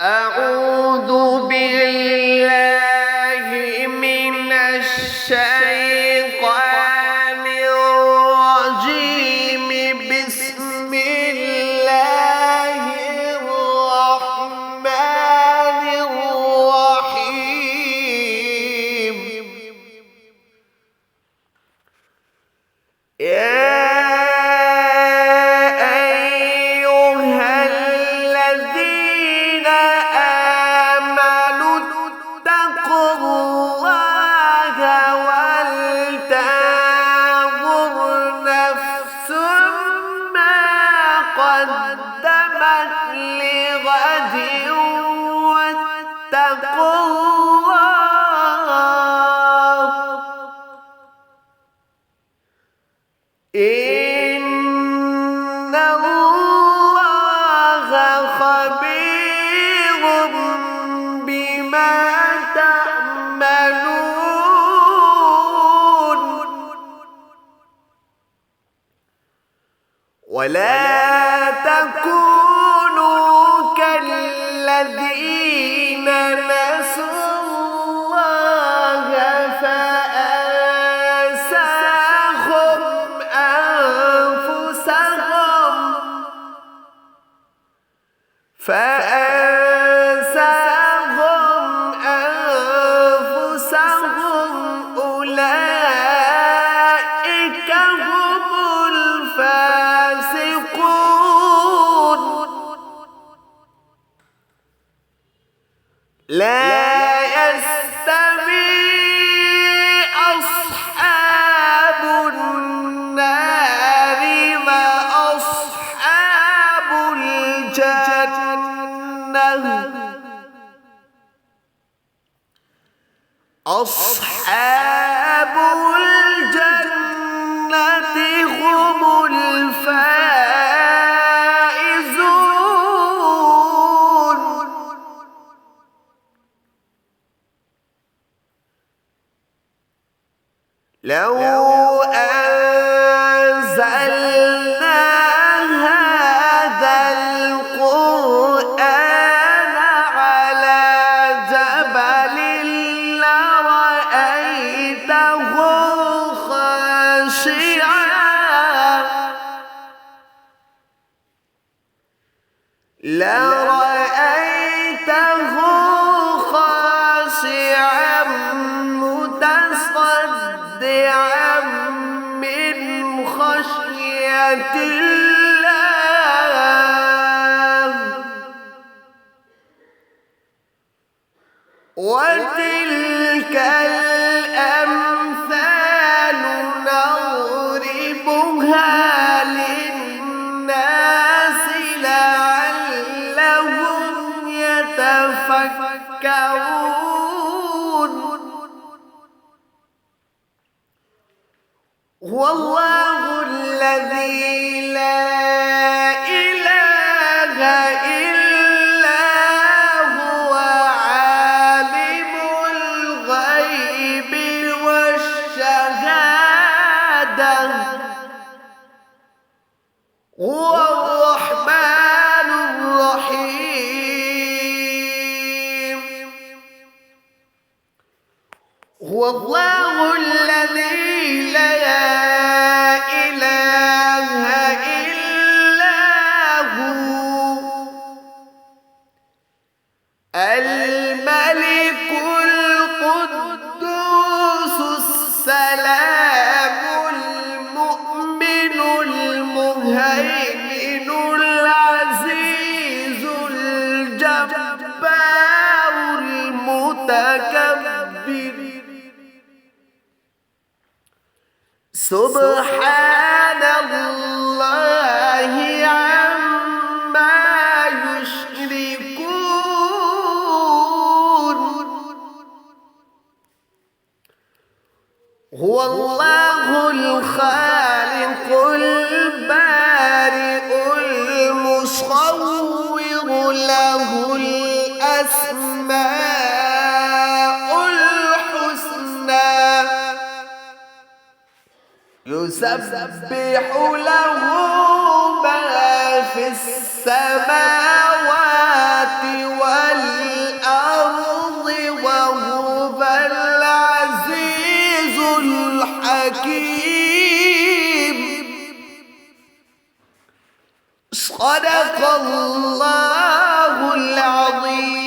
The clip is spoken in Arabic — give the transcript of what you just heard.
أعوذ بالله من الشيطان الرجيم. بسم الله الرحمن الرحيم. قدمت لغد واتقوا الله إن الله خبير بما تعملون. ولا تكونوا كالذين نسوا الله فأنساهم أنفسهم أولئك هم الفاسقون. لا يستوي أصحاب النار وأصحاب الجنة. أصحاب الجنة هم الفائزون. لو أنزلنا هذا القرآن على جبل لرأيته خاشعا متصدعا من خشية الله. وتلك الأمثال نضربها للناس لعلهم يتفكرون. هو الله الذي لا إله إلا هو عالم الغيب والشهادة. هو الرحمن الرحيم. هو الله الذي لا إله إلا هو الملك القدوس السلام المؤمن المهيمن العزيز الجبار المتكبر. سبحان الله عما يشركون. هو الله الخالق البارئ المصور له الأسماء الحسنى. يسبح له ما في السماوات والأرض حكيم. صدق الله العظيم.